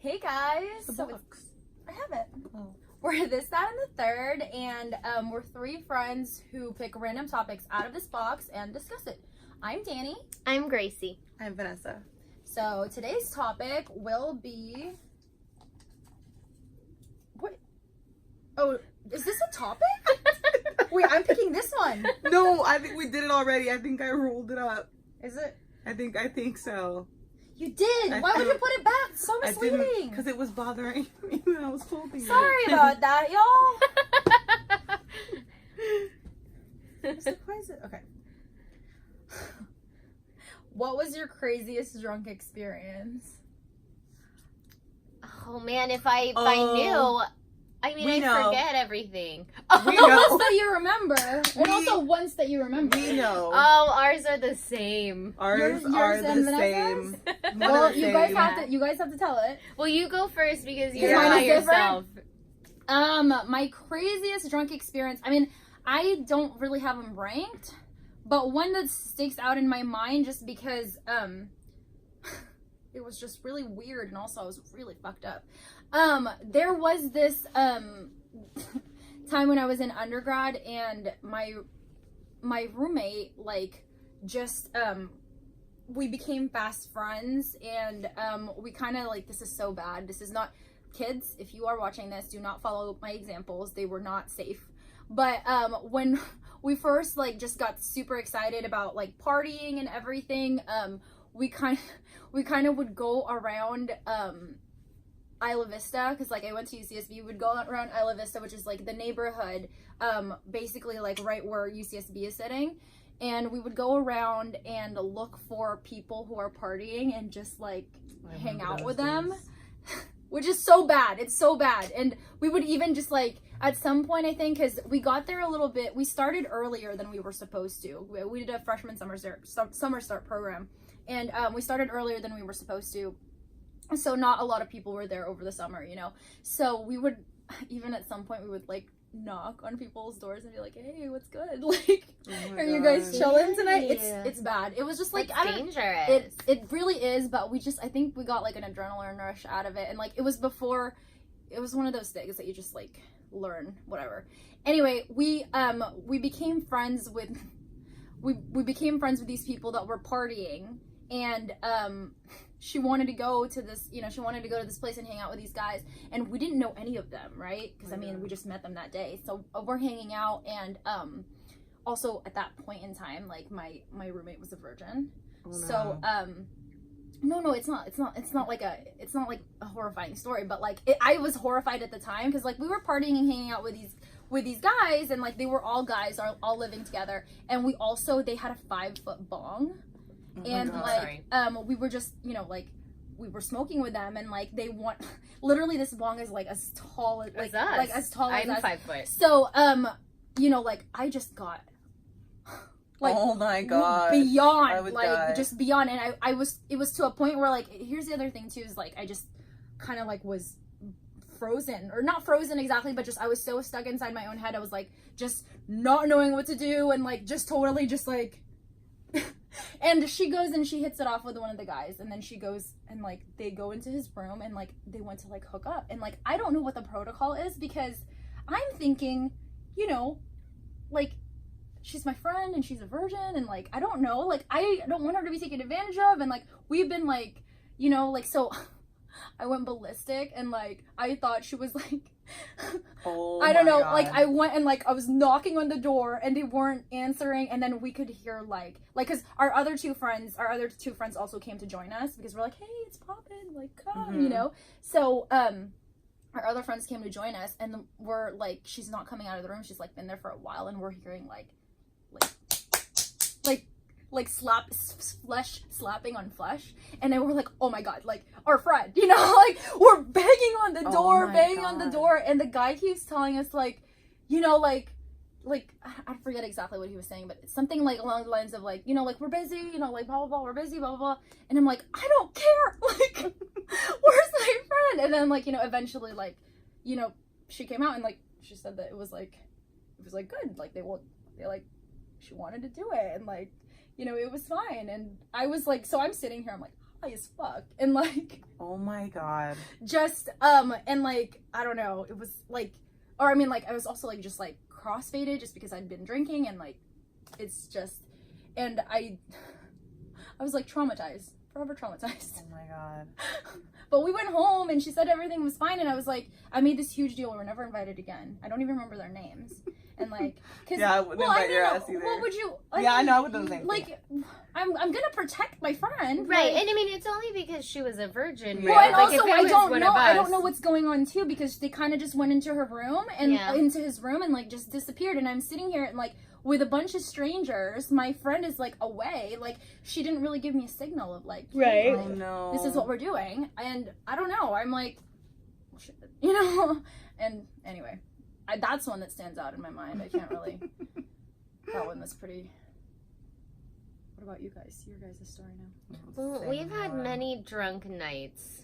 Hey guys! The box. I have it. Oh. We're this, that, and the third, and we're three friends who pick random topics out of this box and discuss it. I'm Danny. I'm Gracie. I'm Vanessa. So today's topic will be... What? Oh, is this a topic? Wait, I'm picking this one. No, I think we did it already. I think I rolled it up. Is it? I think so. You did! Why would you put it back? It's so misleading. Because it was bothering me when I was folding it. Sorry about that, y'all. Why is it? Okay. What was your craziest drunk experience? Oh man, if I knew, We know. forget everything. We The know. ones that you remember, and also ones that you remember. We know. Oh, ours are the same. Ours Yours are and the Vanessa's? same. Well, The you guys same. have to. You guys have to tell it. Well, you go first because Is you're mine by different? yourself. My craziest drunk experience. I mean, I don't really have them ranked, but one that sticks out in my mind just because it was just really weird, and also I was really fucked up. There was this time when I was in undergrad, and my roommate just we became fast friends, and we kind of this is so bad. This is not, kids, if you are watching this, do not follow my examples. They were not safe. But when we first just got super excited about partying and everything, we kind of would go around Isla Vista, because I went to UCSB. We would go around Isla Vista, which is the neighborhood, basically right where UCSB is sitting, and we would go around and look for people who are partying and just hang out with them. Which is so bad. It's so bad. And we would even just at some point, I think, because we got there a little bit, we started earlier than we were supposed to. We did a freshman summer start program, and we started earlier than we were supposed to. So not a lot of people were there over the summer, you know? So we would, even at some point, we would knock on people's doors and be like, hey, what's good? Are you guys chilling tonight? It's bad. It was just It's I don't, dangerous. it really is, but I think we got an adrenaline rush out of it, and it was one of those things that you just learn, whatever. Anyway, we became friends with these people that were partying, and she wanted to go to this place and hang out with these guys, and we didn't know any of them, right? Because we just met them that day. So we're hanging out, and also at that point in time, my roommate was a virgin. Oh, no. So no, it's not like a horrifying story, but I was horrified at the time, because we were partying and hanging out with these guys, and they were all guys, all living together, and they had a 5-foot bong. And we were just we were smoking with them, and they want literally this bong is as tall as us. as tall as I'm us. 5 foot. So I just got oh my god, beyond just beyond, and it was to a point where here's the other thing too, is I just kind of was frozen, or not frozen exactly, but just I was so stuck inside my own head. I was just not knowing what to do, and just totally just and she goes and she hits it off with one of the guys, and then she goes and they go into his room, and they went to hook up, and I don't know what the protocol is, because I'm thinking, she's my friend and she's a virgin, and I don't know, I don't want her to be taken advantage of, and we've been so I went ballistic, and I thought she was oh I don't know, God. I went and I was knocking on the door, and they weren't answering, and then we could hear because our other two friends also came to join us, because we're hey, it's poppin', come, you know. So our other friends came to join us, and we're she's not coming out of the room. She's been there for a while, and we're hearing flesh slapping on flesh, and then we're oh my god, our friend, we're banging on the door, on the door, and the guy keeps telling us I forget exactly what he was saying, but it's something along the lines of we're busy, blah blah blah, we're busy, blah blah blah, and I'm I don't care, where's my friend? And then eventually she came out, and she said that it was good, she wanted to do it, and it was fine. And I was so I'm sitting here, I'm high as fuck. And like, Oh my god. just, and like, I don't know, it was like, or I mean, like, I was also like, just like crossfaded just because I'd been drinking, and like, it's just, and I was like traumatized, forever traumatized. Oh my god. But we went home and she said everything was fine, and I was like, I made this huge deal. We're never invited again. I don't even remember their names. And like, cause, Yeah, I wouldn't invite your ass either. What would you? I know, I would do the same thing. Like, I'm gonna protect my friend, Right, like- and I mean, it's only because she was a virgin. Yeah. Well, and Like, if also it I was don't one know. of I us- don't know what's going on too, because they kind of just went into her room and Yeah. into his room and like just disappeared. And I'm sitting here and like with a bunch of strangers. My friend is like away. Like she didn't really give me a signal of like, hey, Oh like, no. this is what we're doing. And I don't know. I'm like, well, shit, you know. And anyway, that's one that stands out in my mind. I can't really. That one was pretty. What about you guys? Your guys' story now. Well, Same we've had one. many drunk nights.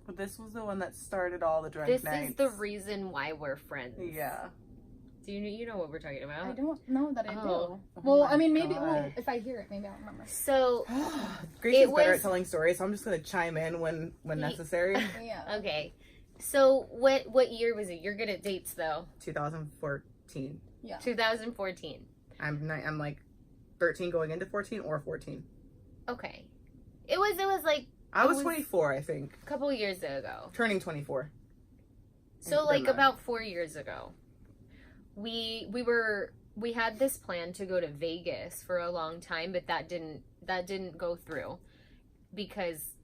But this was the one that started all the drunk This nights. is the reason why we're friends. Yeah. Do you know what we're talking about? I don't know that I Oh. do. Oh Well, my I mean, maybe God. if I hear it, maybe I'll remember. So, Grace It is better was- at telling stories, so I'm just gonna chime in when necessary. Yeah. okay. So, what year was it? You're good at dates, though. 2014. 2014. I'm like 13 going into 14 or 14. Okay. It was like I It was was- 24, I think. a couple years ago. Turning 24. So Then like that. about 4 years ago, we had this plan to go to Vegas for a long time, but that didn't go through because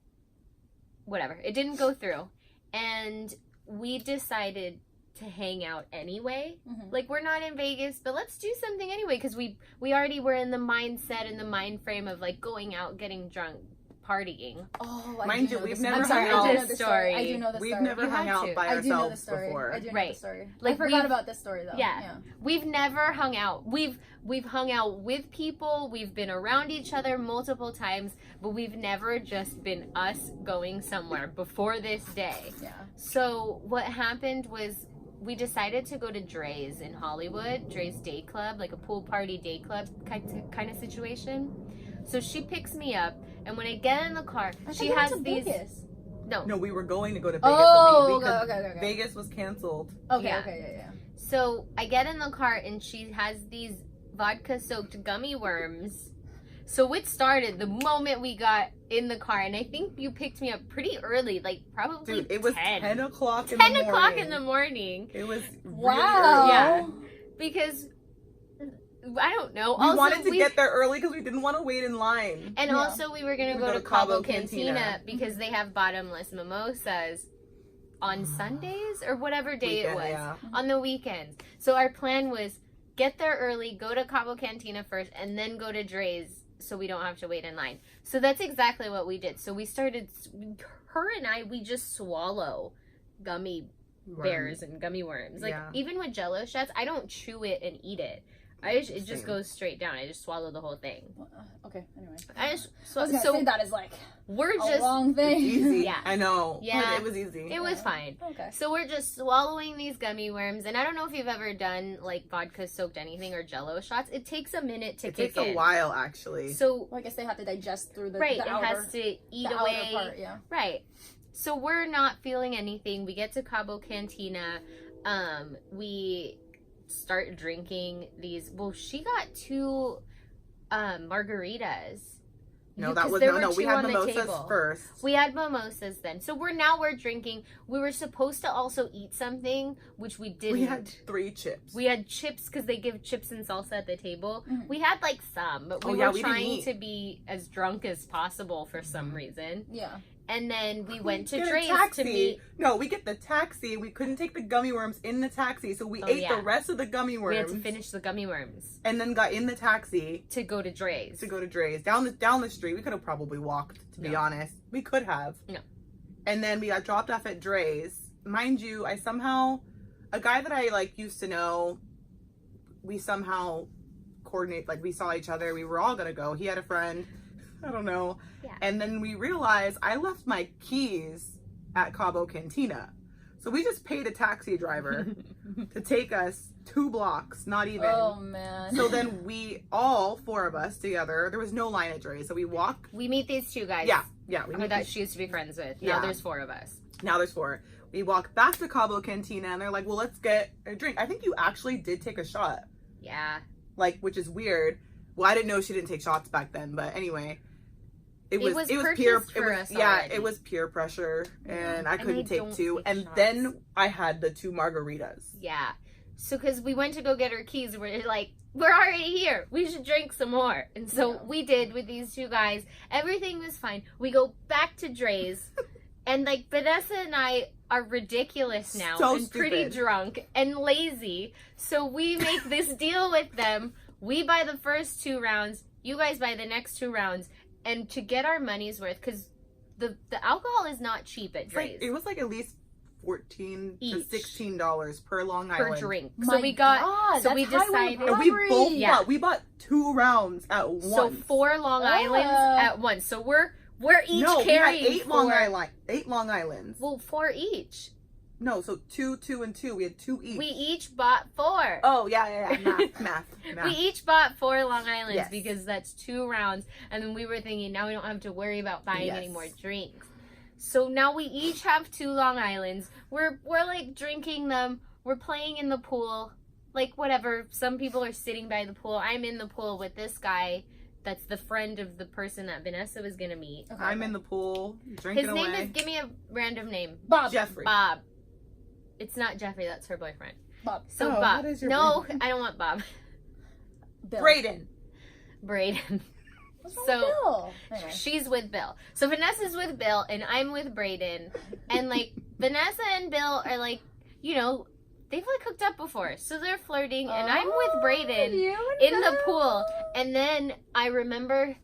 whatever, it didn't go through, and we decided to hang out anyway. Mhm. Like, we're not in Vegas, but let's do something anyway, because we already were in the mindset and the mind frame of like going out, getting drunk, partying. Oh, I Mind do you, know we've this- never I'm sorry, hung I do out- know this story. I Story. do know the We've story. never You hung had out to. by I do know the ourselves story. before. I do know Right. the story. Like, I forgot we've- about this story though. Yeah. We've never hung out. We've hung out with people. We've been around each other multiple times, but we've never just been us going somewhere before this day. Yeah. So what happened was we decided to go to Dre's in Hollywood, Dre's Day Club, like a pool party day club kind of situation. So she picks me up, and when I get in the car, I she thought you went has to these. Vegas. No, we were going to go to Vegas. Oh, but we okay. Vegas was canceled. Okay, Yeah. okay, yeah. So I get in the car, and she has these vodka-soaked gummy worms. So it started the moment we got in the car, and I think you picked me up pretty early, like probably Dude, it was 10. 10 o'clock in 10 the morning. o'clock in the morning. It was Wow. really early. Yeah. Because I don't know. We Also, wanted to get there early because we didn't want to wait in line. and Yeah. also we were gonna We go go to to Cabo Cabo Cantina Cantina. because they have bottomless mimosas on Sundays or whatever day it Weekend, was. yeah. On the weekends. So our plan was get there early, go to Cabo Cantina first, and then go to Dre's so we don't have to wait in line. So that's exactly what we did. So we started, her and I, we just swallow gummy bears and gummy worms. Like, Yeah. even with Jello shots, I don't chew it and eat it. It just Same. goes straight down. I just swallow the whole thing. Okay, anyway. I just I was gonna say that is like we're a just long It's thing. easy. Yeah. I know. Yeah. But it was easy. it was fine. Okay. So we're just swallowing these gummy worms, and I don't know if you've ever done like vodka soaked anything or Jello shots. It takes a minute to It kick takes a in. while, actually. So Well, I guess they have to digest through the right, the it outer, has to eat the away. outer part. Yeah. Right. So we're not feeling anything. We get to Cabo Cantina. We start drinking these. Well, she got 2 margaritas. No, Because that was there no. were We 2 had on the mimosas table. first. We had mimosas then. So we're drinking. We were supposed to also eat something, which we didn't. We had 3 chips. We had chips because they give chips and salsa at the table. Mhm. We had like some, but we Oh, yeah, were we didn't trying eat. to be as drunk as possible for some reason. Yeah. And then we went to Get a Dre's taxi. to meet. No, we get the taxi. We couldn't take the gummy worms in the taxi, so we Oh, ate yeah. the rest of the gummy worms. We had to finish the gummy worms and then got in the taxi to go to Dre's. to go to Dre's down the street. We could have probably walked, to be No. honest. We could have. No. And then we got dropped off at Dre's. Mind you, a guy that I like used to know, we somehow coordinate, like we saw each other. We were all gonna go. He had a friend. I don't know. Yeah. And then we realized I left my keys at Cabo Cantina. So we just paid a taxi driver to take us 2 blocks, not even. Oh man. So then we, all 4 of us together, there was no line at Dre. So we walk. We meet these 2 guys. Yeah. Yeah, we meet that she used to be friends with. Yeah. Now there's 4 of us. Now there's 4. We walk back to Cabo Cantina and they're like, well, let's get a drink. I think you actually did take a shot. Yeah. Like, which is weird. Well, I didn't know she didn't take shots back then, but anyway. It was peer it was peer pressure and I couldn't take 2. And shots. then I had the 2 margaritas. Yeah. So cuz we went to go get our keys, we're like, we're already here. We should drink some more. And so we did with these 2 guys. Everything was fine. We go back to Dre's and like Vanessa and I are ridiculous now So and pretty stupid. drunk and lazy. So we make this deal with them. We buy the first 2 rounds. You guys buy the next 2 rounds. And to get our money's worth, because the alcohol is not cheap at Dre's. It was like at least $14 Each. to $16 per Long per Island. drink. My So we got God, so we that's highway decided And we robbery. both Yeah. we bought 2 rounds at once. so 4 Long Islands at once. So we're each no, carrying we had 8 Long 4. Island, 8 Long Islands. Well, 4 each. No, so 2, 2, and 2. We had 2 each. We each bought 4. Oh yeah. Math. We each bought 4 Long Islands Yes. because that's 2 rounds. And then we were thinking, now we don't have to worry about buying any more drinks. So now we each have 2 Long Islands. We're like drinking them. We're playing in the pool. Like whatever. Some people are sitting by the pool. I'm in the pool with this guy. That's the friend of the person that Vanessa was gonna meet. Okay. I'm in the pool drinking His name away. is. Give me a random name. Bob. Jeffrey. Bob. It's not Jeffrey. That's her boyfriend. Bob. So Oh, Bob. what is your No, boyfriend? I don't want Bob. Bill. Braden. Braden. What's wrong So- with Bill? Anyway. She's with Bill. So Vanessa's with Bill and I'm with Braden. And like Vanessa and Bill are like, you know, they've like hooked up before. So they're flirting and I'm with Braden you and in the Bill. pool. And then I remember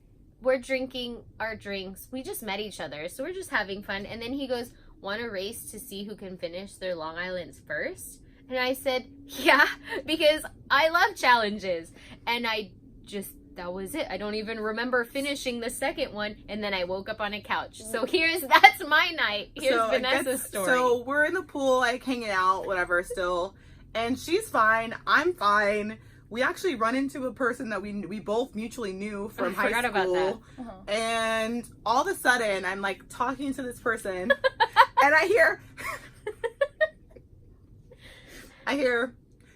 we're drinking our drinks. We just met each other. So we're just having fun. And then he goes, want to race to see who can finish their Long Islands first? And I said, yeah, because I love challenges. And that was it. I don't even remember finishing the second one. And then I woke up on a couch. So that's my night. Here's So I Vanessa's guess- story. So we're in the pool, like hanging out, whatever, still. And she's fine. I'm fine. We actually run into a person that we both mutually knew from high forgot about school. Uh-huh. And all of a sudden, I'm like talking to this person, and I hear,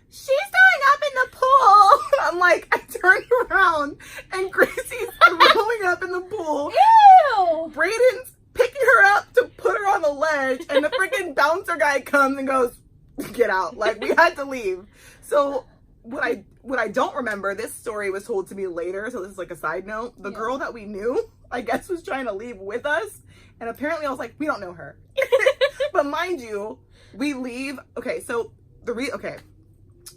she's going up in the pool. I'm like, I turned around, and Gracie's rolling up in the pool. Ew! Braden's picking her up to put her on the ledge, and the freaking bouncer guy comes and goes, get out. Like, we had to leave. So what I don't remember, this story was told to me later, so this is like a side note. The girl that we knew, I guess, was trying to leave with us, and apparently I was like, we don't know her. But mind you, we leave. Okay, so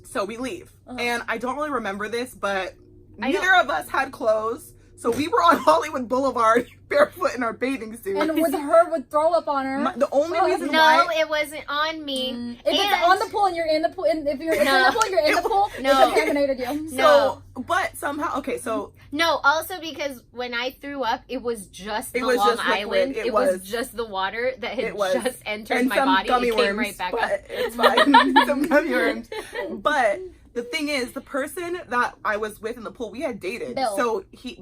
so we leave, and I don't really remember this, but neither of us had clothes. So we were on Hollywood Boulevard barefoot in our bathing suits. And with her would throw up on her. The only reason no, why it wasn't on me. If it's on the pool and you're in the pool, and if you're in the pool, you're in the pool. No. It contaminated you. so, but somehow, so No, also because when I threw up, it was just the was Long just liquid. Island. It It was was. just the water that had It was. just entered and my some body. gummy It came worms, right back but up. it's fine. Some gummy worms. But the thing is, the person that I was with in the pool, we had dated. Bill. So he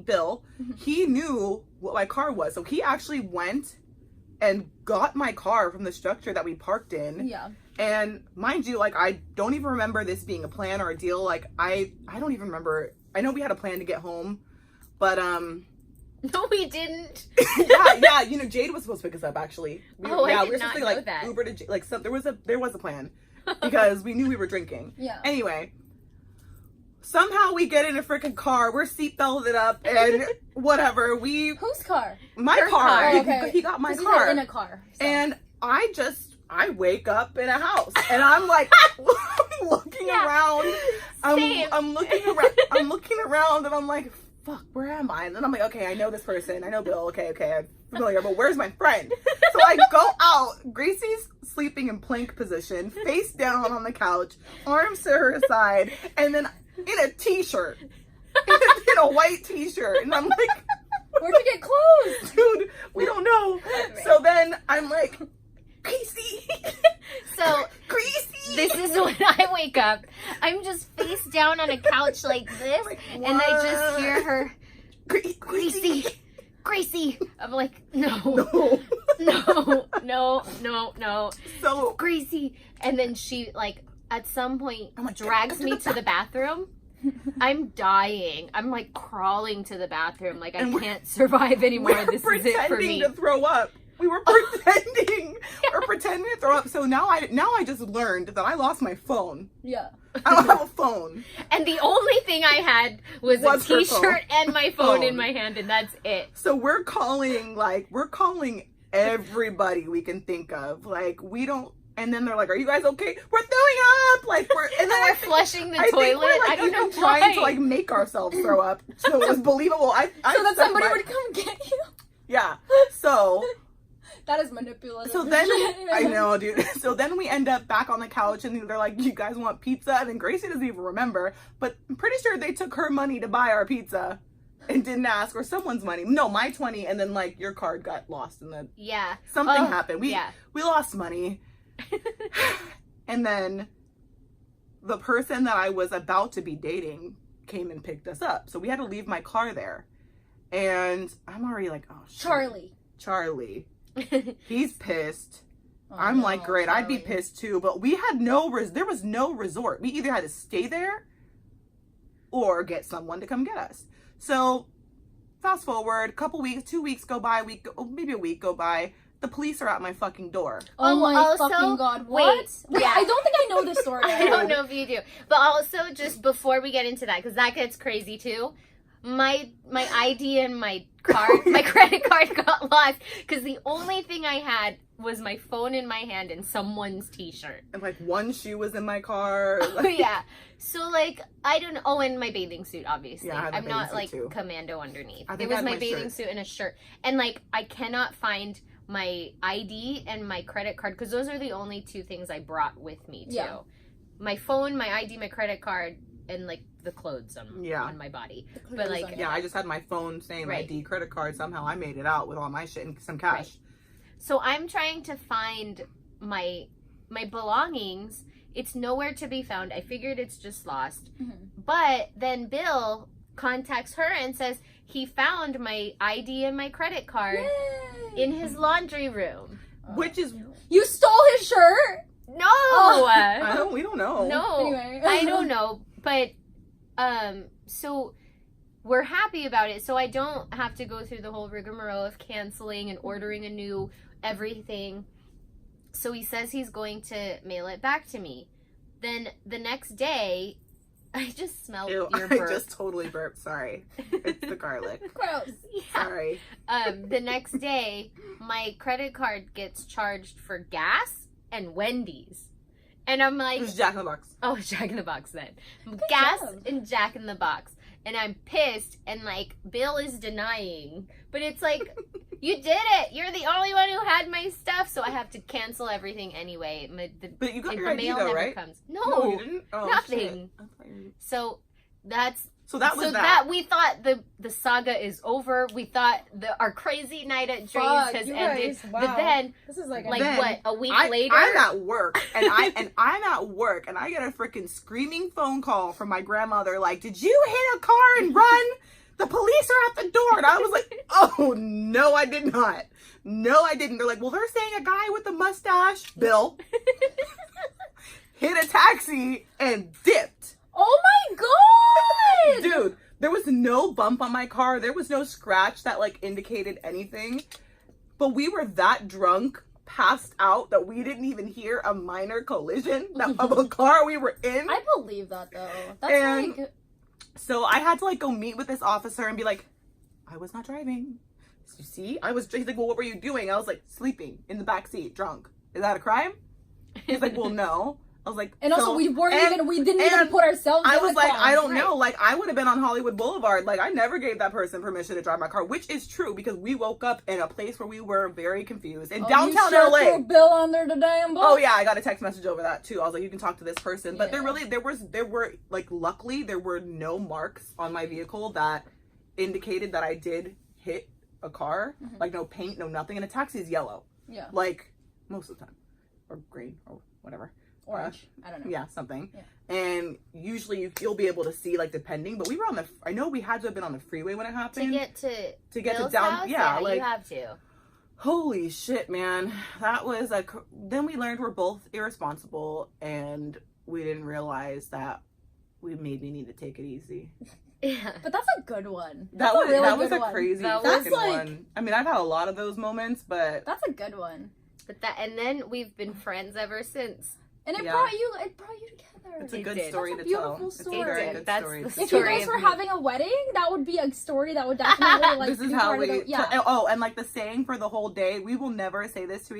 knew what my car was. So he actually went and got my car from the structure that we parked in. Yeah. And mind you, like, I don't even remember this being a plan or a deal. Like, I don't even remember. I know we had a plan to get home, but No, we didn't. yeah, you know, Jade was supposed to pick us up, actually. I we were did supposed not to know like that. Uber to Jade. Like, there was a plan because we knew we were drinking. Yeah. Anyway, somehow we get in a freaking car. We're seatbelted up and whatever. Whose car? My Her car. car. He, Okay. he got my 'Cause you were car. in a car. So. And I wake up in a house and I'm like looking Yeah. around. Same. I'm looking around. I'm looking around and I'm like, fuck, where am I? And then I'm like, okay, I know this person. I know Bill. Okay, I'm familiar. But where's my friend? So I go out. Gracie's sleeping in plank position, face down on the couch, arms to her side, and then in a t-shirt. In a white t-shirt. And I'm like, where'd you get clothes? dude, we don't know. So then I'm like, Gracie. So Gracie. this is when I wake up. I'm just face down on a couch like this, Like, and I just hear her, Gracie. Gracie, Gracie. I'm like, no, No. no. So Gracie. And then she, like, at some point I'm like, drags me to the bathroom. I'm dying. I'm like crawling to the bathroom. Like, I And can't survive anymore. we're This is it for pretending me. to throw up. We were pretending. We're pretending to throw up. So now I just learned that I lost my phone. Yeah. I don't have a phone. And the only thing I had was a Her phone. t-shirt and my phone in my hand, and that's it. So we're calling everybody we can think of. Like, we don't. And then they're like, "Are you guys okay? We're throwing up!" Like, and then We're flushing the I think toilet. we're, like, I don't know even trying to why. like make ourselves throw up, so it was believable. I So that stuck somebody my- would come get you. Yeah. So That is manipulative. then I know, dude. So then we end up back on the couch, and they're like, "You guys want pizza?" And then Gracie doesn't even remember, but I'm pretty sure they took her money to buy our pizza. And didn't ask, or someone's money. No, my 20, and then like your card got lost, and then Yeah. something happened. We yeah. lost money. And then the person that I was about to be dating came and picked us up. So we had to leave my car there. And I'm already like, oh, shit. Charlie. He's pissed. Oh, I'm no, like, great, I'd be Charlie. pissed too. But we had there was no resort. We either had to stay there or get someone to come get us. So fast forward, couple weeks, 2 weeks go by, maybe a week go by. The police are at my fucking door. Oh my also- fucking god! wait, What? Wait, yeah. I don't think I know this story. I don't know if you do. But also, just before we get into that, because that gets crazy too, my ID and my card, my credit card got lost because the only thing I had was my phone in my hand and someone's t-shirt. And like one shoe was in my car. Oh, yeah. So like, I don't know. Oh, and my bathing suit, obviously. Yeah, I had the I'm not bathing like suit, too. commando underneath. I It think I was had my my bathing shirt. suit and a shirt. And like, I cannot find my ID and my credit card because those are the only two things I brought with me too. Yeah. My phone, my ID, my credit card, and like the clothes on my body. But like, Yeah, I just had my phone, same Right. ID, credit card. Somehow I made it out with all my shit and some cash. Right. So I'm trying to find my belongings. It's nowhere to be found. I figured it's just lost. Mhm. But then Bill contacts her and says he found my ID and my credit card Yay. in his laundry room. Which is, You stole his shirt. No. we don't know. No. Anyway. I don't know, but so we're happy about it. So I don't have to go through the whole rigmarole of canceling and ordering a new everything. So he says he's going to mail it back to me. Then the next day, I just smelled Ew, your I burp. just totally burped. Sorry. It's the garlic. Gross. Yeah. Sorry. The next day, my credit card gets charged for gas and Wendy's. And I'm It like, was Jack in the Box. oh, Jack in the Box then. Gas job. and Jack in the Box. And I'm pissed, and like, Bill is denying. But it's like, you did it! You're the only one who had my stuff, so I have to cancel everything anyway. But you got the your ID mail though, never right? comes. No, No. you didn't? Oh, nothing. shit. I thought you- So that's So that was so that. we thought the saga is over. We thought our crazy night at Dre's Fuck, has you ended. guys, But wow. then, This is like, like Then what, a week later? I'm at work, and I'm at work, and I get a freaking screaming phone call from my grandmother, like, "Did you hit a car and run? The police are at the door." And I was like, "Oh no, I did not. No, I didn't." They're like, "Well, they're saying a guy with a mustache, Bill, hit a taxi and dipped." oh my god! Dude, there was no bump on my car. There was no scratch that like indicated anything. But we were that drunk, passed out, that we didn't even hear a minor collision of a car we were in. I believe that though. That's And- like, So I had to like go meet with this officer and be like, "I was not driving. You see? He's like, "Well, what were you doing?" I was like, "Sleeping in the back seat, drunk. Is that a crime?" He's like, "Well, no." I was like, and also "So-" we didn't even and put ourselves I in was the like, car. I don't Right. know. Like, I would have been on Hollywood Boulevard. Like, I never gave that person permission to drive my car, which is true because we woke up in a place where we were very confused in downtown you sure LA. threw Bill under the damn bus? Oh yeah, I got a text message over that too. I was like, you can talk to this person, but Yeah. there were like, luckily there were no marks on my vehicle that indicated that I did hit a car. Mhm. Like no paint, no nothing, and a taxi is yellow, Yeah. like most of the time, or green or whatever. orange. I don't know. Yeah, something. Yeah. And usually you'll be able to see, like, depending. But we were on the, I know we had to have been on the freeway when it happened. To get to down, house? yeah, like, you have to. Holy shit, man. That was like, then we learned we're both irresponsible, and we didn't realize that we maybe need to take it easy. Yeah. But that's a good one. That was a crazy That fucking was like, one. I mean, I've had a lot of those moments, but that's a good one. And then we've been friends ever since. And it Yeah. brought you together. it's a It good did. story That's a to tell. beautiful It's a story. very It good did. That's story. the If you story guys of were me. having a wedding, that would be a story that would definitely like This is be how part we. of the, yeah. Oh, and like the saying for the whole day, we will never say this to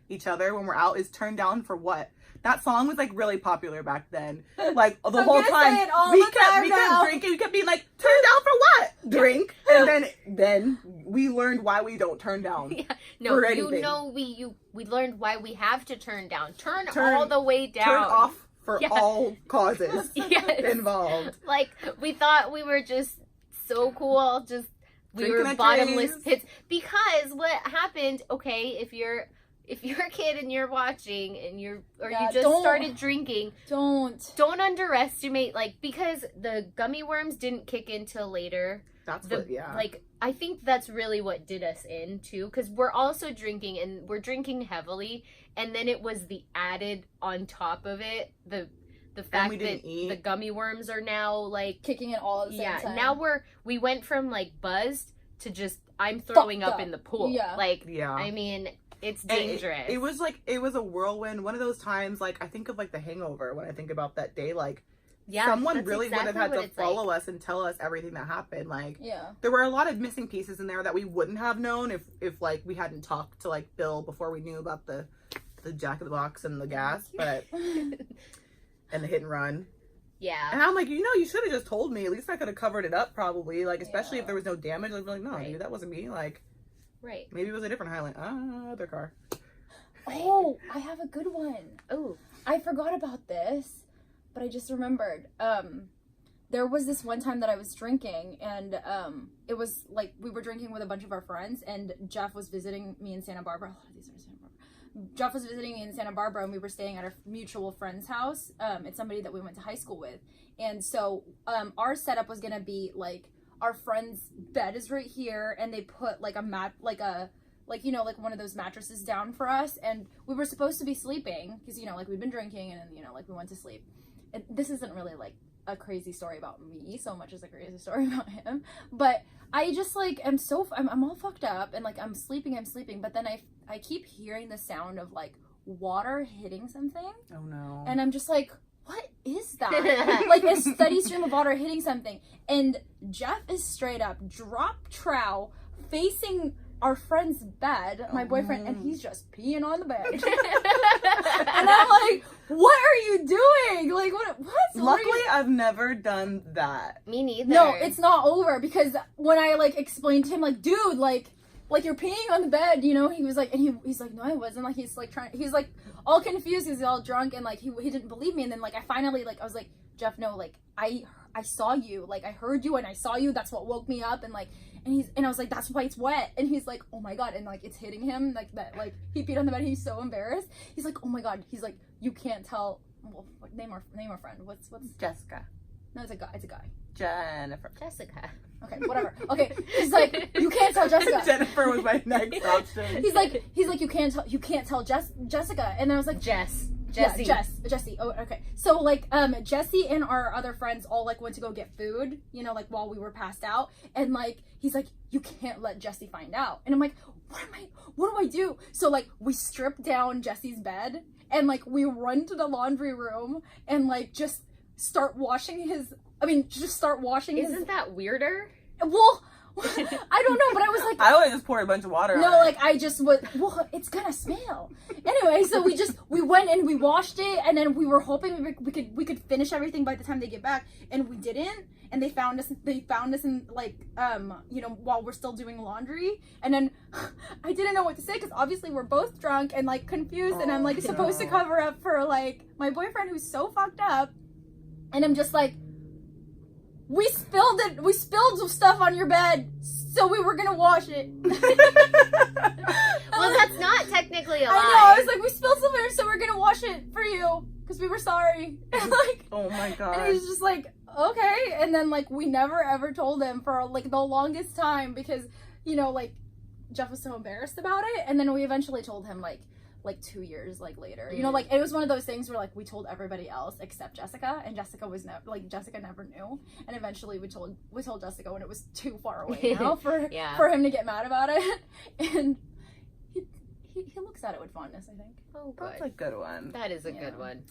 each other when we're out, is turn down for what? That song was like really popular back then. Like the I'm whole gonna time say it all we the time kept now. drinking. We kept being like, turn down for what? Drink. And then we learned why we don't turn down. Yeah. No, For you anything. know we learned why we have to turn down. Turn Turn- all the way down. Turn off for Yeah. all causes Yes. involved. Like we thought we were just so cool, just we Drinking were at bottomless Dre's. pits. Because what happened, okay, if you're a kid and you're watching and you Yeah, just don't- started drinking, Don't. don't underestimate, like, because the gummy worms didn't kick in till later. That's what, yeah. Like, I think that's really what did us in too, because we're also drinking and we're drinking heavily, and then it was the added on top of it, the fact we that didn't eat. the gummy worms are now like, Kicking it all at the same yeah, time. now we went from like buzzed to just I'm throwing Fucked up up. in the pool. Yeah. Like, Yeah. I mean, it's And dangerous. It was a whirlwind. One of those times, like, I think of like The Hangover when I think about that day. Like, yeah, someone that's really exactly would have had what to it's follow like. us and tell us everything that happened. Like, Yeah. there were a lot of missing pieces in there that we wouldn't have known if like we hadn't talked to like Bill before we knew about the Jack in the Box and the gas, but and the hit and run. Yeah. And I'm like, you should have just told me. At least I could have covered it up, probably. Like, especially Yeah. if there was no damage. I'd be like, no, Right. dude, that wasn't me. Like, Right. maybe it was a different Highland. Other car. Oh, I have a good one. Oh. I forgot about this, but I just remembered. There was this one time that I was drinking, and it was like we were drinking with a bunch of our friends, and Jeff was visiting me in Santa Barbara. Oh, these are Santa Barbara. Jeff was visiting me in Santa Barbara, and we were staying at our mutual friend's house. It's somebody that we went to high school with, and so our setup was gonna be like our friend's bed is right here, and they put like a mat, like one of those mattresses down for us, and we were supposed to be sleeping because like we'd been drinking, and like we went to sleep. And this isn't really like a crazy story about me so much as a crazy story about him, but I just like I'm all fucked up, and like I'm sleeping, but then I keep hearing the sound of like water hitting something, Oh no. and I'm just like, what is that? Like a steady stream of water hitting something, and Jeff is straight up drop trow facing our friend's bed, my boyfriend, and he's just peeing on the bed. And I'm like, what are you doing? Like, what? Luckily, I've never done that. Me neither. No, it's not over, because when I like explained to him, like, dude, like you're peeing on the bed, he was like, and he's like, no, I wasn't. Like, he's like all confused, he's all drunk, and like he didn't believe me. And then like I finally like I was like, Jeff, no, like I saw you, like I heard you and I saw you. That's what woke me up. And like and I was like, that's why it's wet. And he's like, oh my god, and like it's hitting him like that. Like he peed on the bed. He's so embarrassed. He's like, oh my god. He's like, you can't tell. Well, name our friend. What's Jessica. No, it's a guy. It's a guy. Jennifer. Jessica. Okay, whatever. Okay, he's like, you can't tell Jessica. Jennifer was my next option. He's like, you can't tell Jessica. And I was like, Jesse. Yeah, Jesse. Oh, okay. So like, Jesse and our other friends all like went to go get food, like while we were passed out, and like he's like, you can't let Jesse find out. And I'm like, what do I do? So like we strip down Jesse's bed, and like we run to the laundry room and like just start washing his. Isn't that weirder? Well, I don't know, but I was like, I always just pour a bunch of water on no, it. like I just would. Well, it's gonna smell anyway. So we went and we washed it, and then we were hoping we could finish everything by the time they get back, and we didn't. And they found us in like while we're still doing laundry, and then I didn't know what to say because obviously we're both drunk and like confused, and I'm like supposed to cover up for like my boyfriend who's so fucked up, and I'm just like, we spilled stuff on your bed, so we were gonna wash it. Well, that's not technically a lie. I know, I was like, we spilled somewhere, so we're gonna wash it. times. We were sorry. And, like, Oh my and god. he was just like, okay. And then, like, we never ever told him for, like, the longest time because, you know, like, Jeff was so embarrassed about it. And then we eventually told him, like 2 years, like, later. You know, like, it was one of those things where, like, we told everybody else except Jessica. And Jessica was never, like, Jessica never knew. And eventually we told Jessica when it was too far away now for him to get mad about it. And he looks at it with fondness, I think. Oh, good. That's a good one. That is a good one.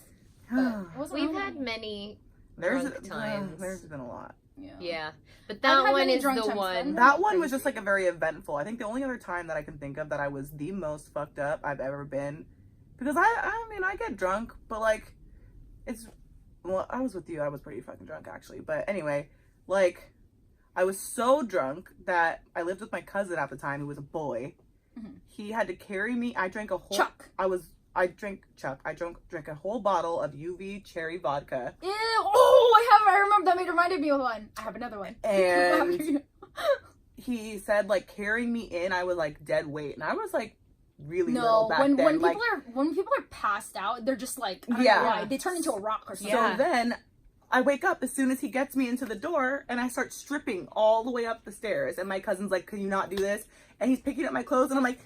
We've had many There's times. There's been a lot. Yeah. But that one is the one. That one was just like a very eventful. I think the only other time that I can think of that I was the most fucked up I've ever been, because I mean, I get drunk, but like, I was with you. I was pretty fucking drunk actually. But anyway, like, I was so drunk that I lived with my cousin at the time who was a boy. Mm-hmm. He had to carry me. I drank a whole. I drank a whole bottle of UV cherry vodka. Ew! Oh, I remember that reminded me of one. I have another one. And he said, like, carrying me in, I was like dead weight, and I was like really little back then. When people are passed out, they're just like, I don't know why, they turn into a rock or something. So then I wake up as soon as he gets me into the door, and I start stripping all the way up the stairs. And my cousin's like, "Can you not do this?" And he's picking up my clothes, and I'm like,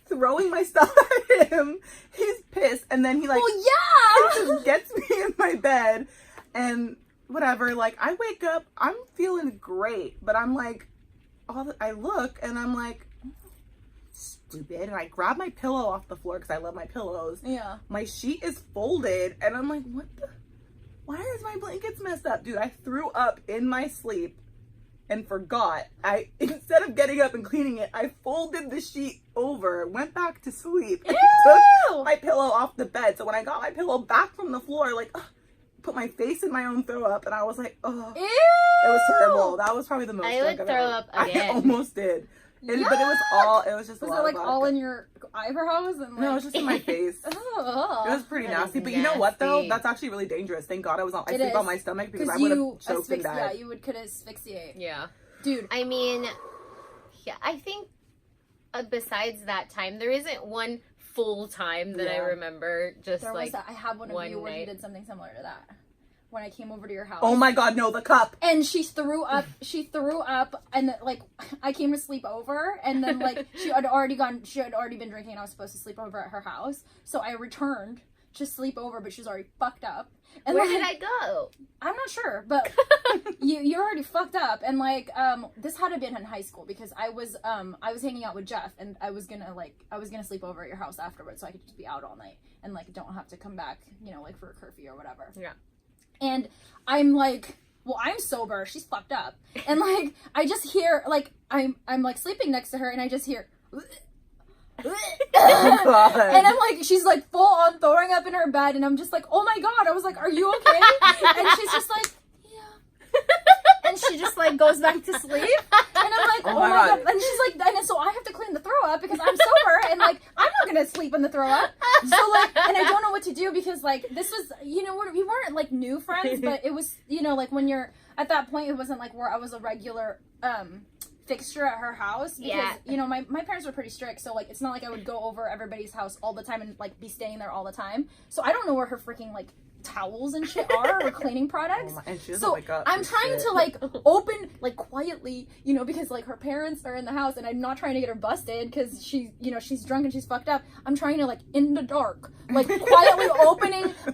throwing my stuff at him. He's pissed, and then he like, he just gets me in my bed, and whatever. Like, I wake up, I'm feeling great, but I'm like, I look, and I'm like, stupid, and I grab my pillow off the floor because I love my pillows. Yeah. My sheet is folded, and I'm like, what the? Why is my blankets messed up, dude? I threw up in my sleep and forgot. Instead of getting up and cleaning it, I folded the sheet over, went back to sleep, and took my pillow off the bed. So when I got my pillow back from the floor, like, put my face in my own throw up, and I was like, oh, ew! It was terrible. That was probably the most. I would throw up again. I almost did. But it was just. Was it like all in your eyebrows and like? No, it was just in my face. It was pretty nasty. But you know what though? That's actually really dangerous. Thank God I sleep on my stomach because I would have choked and died. Yeah, you could asphyxiate. Yeah, dude. I mean, yeah, I think besides that time, there isn't one full time that I remember. Just there like I have one of you where you did something similar to that. When I came over to your house. Oh my God, no, the cup. And she threw up, and like, I came to sleep over, and then like, she had already been drinking, and I was supposed to sleep over at her house, so I returned to sleep over, but she was already fucked up. And where did I go? I'm not sure, but you're already fucked up, and like, this had to been in high school, because I was hanging out with Jeff, and I was gonna sleep over at your house afterwards, so I could just be out all night, and like, don't have to come back, you know, like for a curfew or whatever. Yeah. And I'm like, well, I'm sober. She's fucked up. And like, I just hear, like, I'm like sleeping next to her, and I just hear, and I'm like, she's like full on throwing up in her bed, and I'm just like, oh my God. I was like, are you okay? And she's just like, yeah. And she just like goes back to sleep, and I'm like, oh my God. And she's like, and so I have to clean the throw up because I'm sober, and like, I'm not gonna sleep in the throw up. So like, and I don't know what to do because like, this was, you know, we weren't like new friends, but it was, you know, like when you're at that point, it wasn't like where I was a regular fixture at her house because you know, my parents were pretty strict, so like, it's not like I would go over everybody's house all the time and like be staying there all the time. So I don't know where her freaking like towels and shit are or cleaning products. And she so wake up I'm trying to like open like quietly, you know, because like her parents are in the house, and I'm not trying to get her busted because she's, you know, she's drunk and she's fucked up. I'm trying to like in the dark, like quietly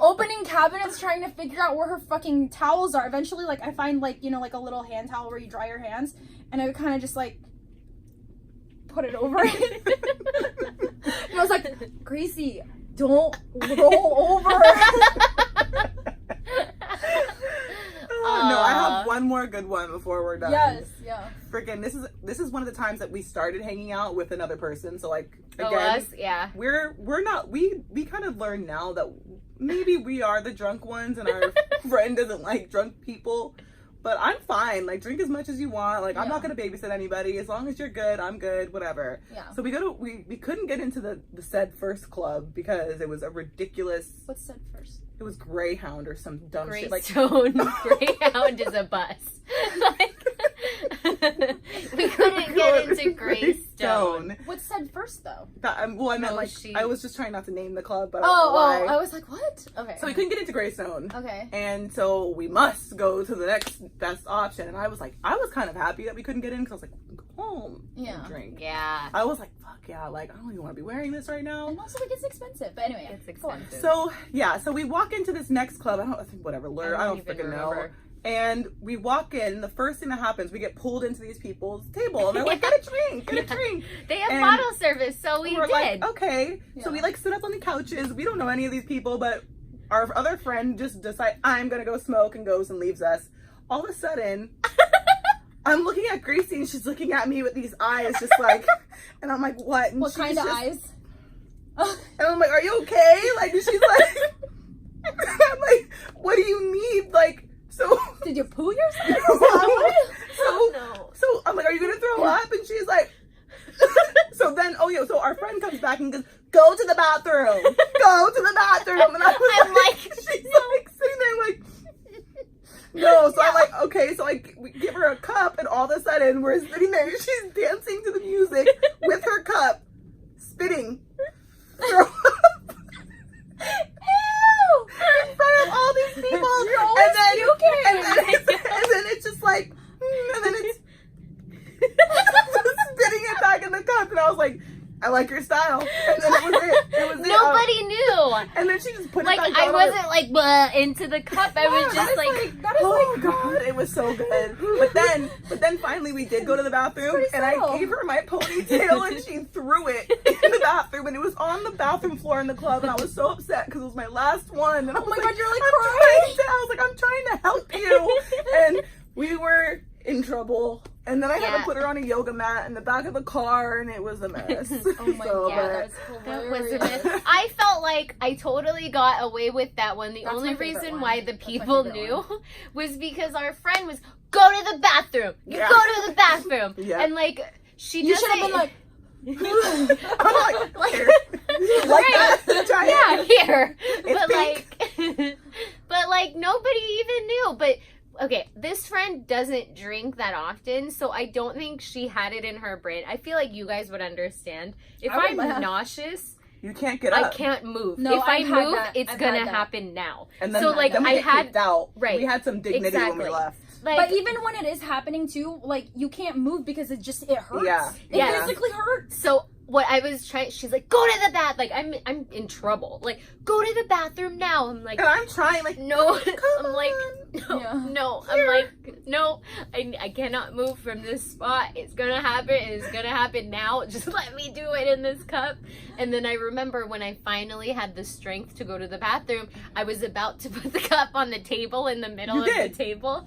opening cabinets, trying to figure out where her fucking towels are. Eventually, like I find like, you know, like a little hand towel where you dry your hands, and I kind of just like put it over it. And I was like, Gracie, don't roll over. No, I have one more good one before we're done. Yes, yeah. Freaking, this is one of the times that we started hanging out with another person. So like, again, us? Yeah. we're not, we kind of learn now that maybe we are the drunk ones, and our friend doesn't like drunk people. But I'm fine. Like, drink as much as you want. Like, I'm not gonna babysit anybody. As long as you're good, I'm good. Whatever. Yeah. So we couldn't get into the said first club because it was a ridiculous. What's said first? It was Greyhound or some dumb shit. Like Greyhound is a bus. We couldn't get into Greystone. What's said first though? Well, I meant No, like she- I was just trying not to name the club, but I don't know why. I was like, what? Okay. So we couldn't get into Greystone. Okay. And so we must go to the next best option. And I was kind of happy that we couldn't get in because I was like, we can go home and drink. Yeah. I was like, fuck yeah, like I don't even want to be wearing this right now. And also, it gets expensive. But anyway, It's go on. expensive. So yeah, so we walk into this next club. I think whatever, I don't even freaking know. remember. And we walk in. The first thing that happens, we get pulled into these people's table, and they're like, "Get a drink, get a drink." They have And bottle service, so we we're did. like, okay. So Yeah. we like sit up on the couches. We don't know any of these people, but our other friend just decides, I'm gonna go smoke, and goes and leaves us. All of a sudden, I'm looking at Gracie, and she's looking at me with these eyes, just like, and I'm like, what? And What she's kind of just- eyes? And I'm like, are you okay? Like, she's like, I'm like, what do you need? Like, so. Did you poo yourself? No. So I'm like, are you gonna throw up? And she's like, so then, so our friend comes back and goes, go to the bathroom, go to the bathroom. And I'm like, she's like sitting there like, no. So I'm like, okay. So we give her a cup, and all of a sudden we're sitting there. She's dancing to the music with her cup, spitting. Throw up. In front of all these people, You're always puking. and then it's just like, and then it's spitting it back in the cup, and I was like, I like your style, and then it was it. Nobody knew. And then she just put Like, it back I down. wasn't like, "Bleh," into the cup. I was just like, that is Oh like, god, it was so good. But then finally we did go to the bathroom, pretty and subtle. I gave her my ponytail, and she threw it in the bathroom, and it was on the bathroom floor in the club, and I was so upset because it was my last one. And I Oh was my like, God, you're like I was like, I'm trying to help you, and we were in trouble. And then I had Yeah. to put her on a yoga mat in the back of the car, and it was a mess. oh my So, God, but- that was a hilarious. myth. I felt like I totally got away with that one. The That's only my favorite reason one. why the That's my people favorite knew one. was because our friend was, go to the bathroom. You Yeah. go to the bathroom. Yeah. And like, she You just should have been like, I'm like, here. Like Right. that. Try yeah, it. here. It's But like nobody even knew. But okay, this friend doesn't drink that often, so I don't think she had it in her brain. I feel like you guys would understand. If I would I'm laugh. nauseous, You can't get I up. can't move. No, if I I've had move, that. it's I've gonna had that. happen now. And then, So, like, then we I get had- kicked out. right. We had some dignity when Exactly. we left. Like, but even when it is happening too, like you can't move because it hurts. Yeah. It Yeah. physically hurts. so what I was trying, she's like, go to the bath. Like I'm in trouble. Like, go to the bathroom now. I'm like, And I'm trying, like, no. come I'm like, on. no, Yeah. no. I'm like, no. I cannot move from this spot. It's gonna happen. It's gonna happen now. Just let me do it in this cup. And then I remember when I finally had the strength to go to the bathroom, I was about to put the cup on the table in the middle You of did. the table.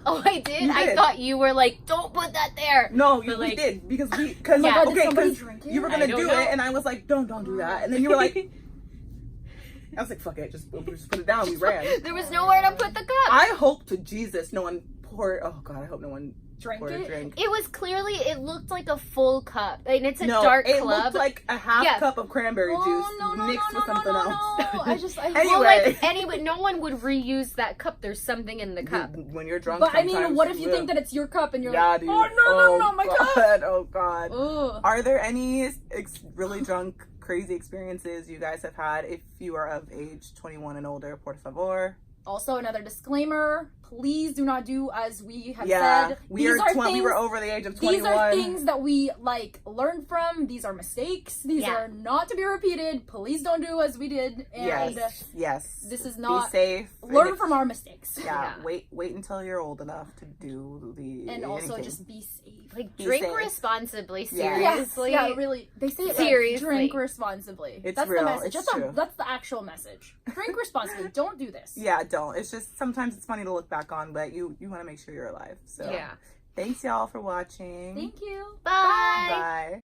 Oh, I did? You I did. thought you were like, don't put that there. No, But, we like- did because Oh my Yeah. God, did okay, somebody because drink it? you were I gonna don't do know. it, and I was like, don't do that, and then you were like, I was like, fuck it, just put it down. We ran. There was nowhere to put the cup. I hope to Jesus no one poured. Oh god, I hope no one Drink poured a it. drink. It was clearly, it looked like a full cup. And it's a No, dark it club. looked like a half Yeah. cup of cranberry juice Oh, no, mixed with something else. I Anyway. Well, like, anyway, no one would reuse that cup. There's something in the cup. When you're drunk, But I mean, sometimes what if you will. think that it's your cup and you're Yeah, like, dude. oh no, not my cup. god. Oh god. Ugh. Are there any really drunk, crazy experiences you guys have had? If you are of age 21 and older, por favor. Also, another disclaimer: please do not do as we have Yeah, said. we These are. are We things- were over the age of These 21. are things that we like learn from. These are mistakes. These Yeah. are not to be repeated. Please don't do as we did. And Yes. this is Be not. safe. Learn And from our mistakes. Yeah. Yeah. Wait until you're old enough to do the. And also anything. just be safe. Like, Be drink safe. responsibly, Yeah. seriously. Yeah, really. They say it Seriously. like, drink responsibly. It's that's real, the message. it's That's, true. that's the actual message. Drink responsibly. Don't do this. Yeah, don't. It's just sometimes it's funny to look back on, but you want to make sure you're alive. So Yeah. thanks y'all for watching. Thank you. Bye. Bye.